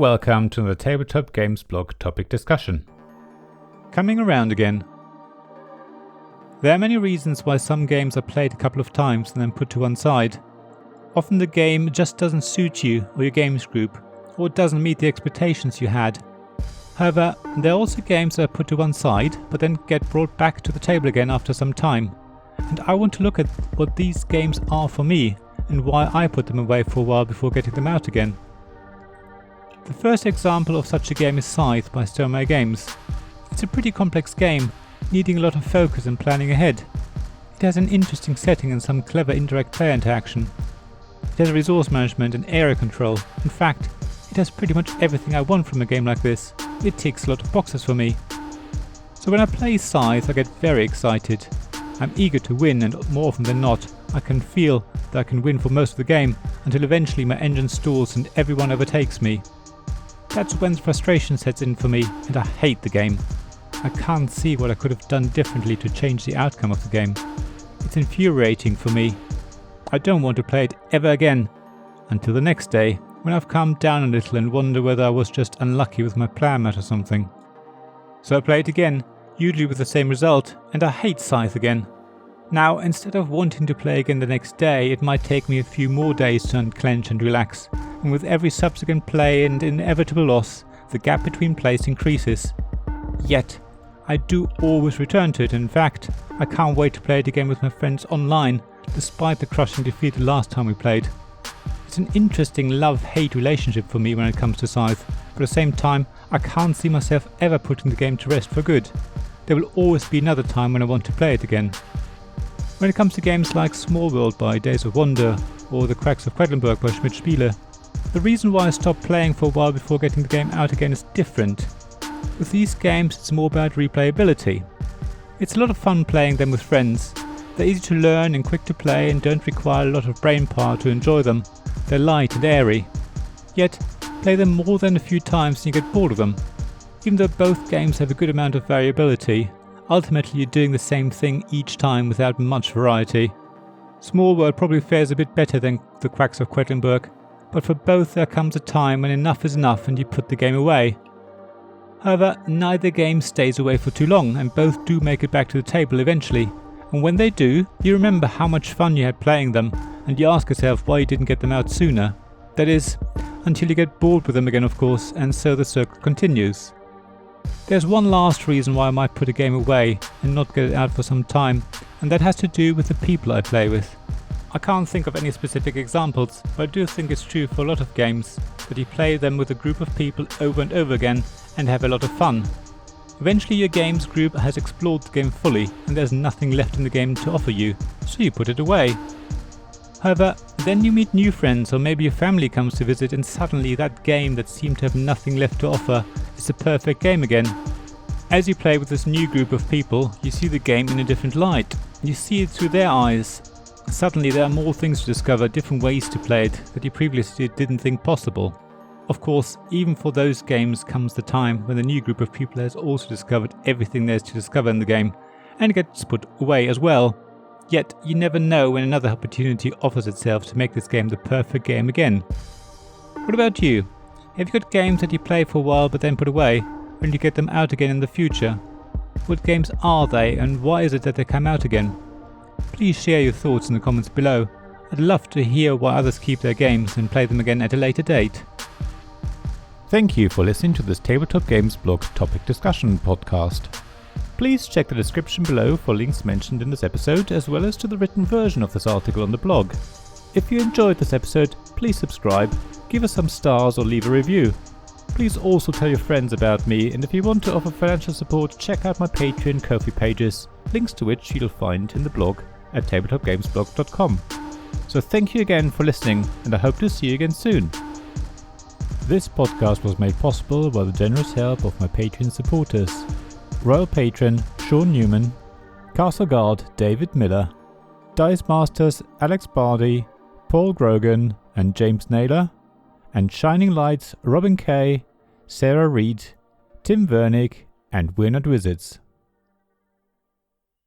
welcome to the Tabletop Games blog topic discussion. Coming around again. There are many reasons why some games are played a couple of times and then put to one side. Often the game just doesn't suit you or your games group, or it doesn't meet the expectations you had. However, there are also games that are put to one side but then get brought back to the table again after some time. And I want to look at what these games are for me and why I put them away for a while before getting them out again. The first example of such a game is Scythe by Stonemaier Games. It's a pretty complex game, needing a lot of focus and planning ahead. It has an interesting setting and some clever indirect player interaction. It has resource management and area control. In fact, it has pretty much everything I want from a game like this. It ticks a lot of boxes for me. So when I play Scythe, I get very excited. I'm eager to win, and more often than not, I can feel that I can win for most of the game until eventually my engine stalls and everyone overtakes me. That's when frustration sets in for me, and I hate the game. I can't see what I could have done differently to change the outcome of the game. It's infuriating for me. I don't want to play it ever again, until the next day, when I've calmed down a little and wonder whether I was just unlucky with my plan mat or something. So I play it again, usually with the same result, and I hate Scythe again. Now, instead of wanting to play again the next day, it might take me a few more days to unclench and relax. And with every subsequent play and inevitable loss, the gap between plays increases. Yet, I do always return to it. In fact, I can't wait to play it again with my friends online, despite the crushing defeat the last time we played. It's an interesting love-hate relationship for me when it comes to Scythe, but at the same time, I can't see myself ever putting the game to rest for good. There will always be another time when I want to play it again. When it comes to games like Small World by Days of Wonder or The Cracks of Quedlinburg by Schmidt-Spiele, the reason why I stopped playing for a while before getting the game out again is different. With these games, it's more about replayability. It's a lot of fun playing them with friends. They're easy to learn and quick to play and don't require a lot of brain power to enjoy them. They're light and airy. Yet, play them more than a few times and you get bored of them. Even though both games have a good amount of variability, ultimately you're doing the same thing each time without much variety. Small World probably fares a bit better than The Cracks of Quedlinburg, but for both there comes a time when enough is enough and you put the game away. However, neither game stays away for too long, and both do make it back to the table eventually. And when they do, you remember how much fun you had playing them, and you ask yourself why you didn't get them out sooner. That is, until you get bored with them again, of course, and so the circle continues. There's one last reason why I might put a game away and not get it out for some time, and that has to do with the people I play with. I can't think of any specific examples, but I do think it's true for a lot of games, that you play them with a group of people over and over again and have a lot of fun. Eventually your games group has explored the game fully and there's nothing left in the game to offer you, so you put it away. However, then you meet new friends or maybe your family comes to visit and suddenly that game that seemed to have nothing left to offer is the perfect game again. As you play with this new group of people, you see the game in a different light. You see it through their eyes. Suddenly there are more things to discover, different ways to play it that you previously didn't think possible. Of course, even for those games comes the time when the new group of people has also discovered everything there is to discover in the game, and it gets put away as well. Yet, you never know when another opportunity offers itself to make this game the perfect game again. What about you? Have you got games that you play for a while but then put away, when you get them out again in the future? What games are they, and why is it that they come out again? Please share your thoughts in the comments below. I'd love to hear why others keep their games and play them again at a later date. Thank you for listening to this Tabletop Games blog topic discussion podcast. Please check the description below for links mentioned in this episode, as well as to the written version of this article on the blog. If you enjoyed this episode, please subscribe, give us some stars or leave a review. Please also tell your friends about me, and if you want to offer financial support, check out my Patreon and Ko-fi pages, links to which you'll find in the blog at tabletopgamesblog.com. So thank you again for listening, and I hope to see you again soon. This podcast was made possible by the generous help of my Patreon supporters: Royal Patron Sean Newman, Castle Guard David Miller, Dice Masters Alex Bardi, Paul Grogan and James Naylor, and Shining Lights Robin Kay, Sarah Reed, Tim Vernick and We're Not Wizards.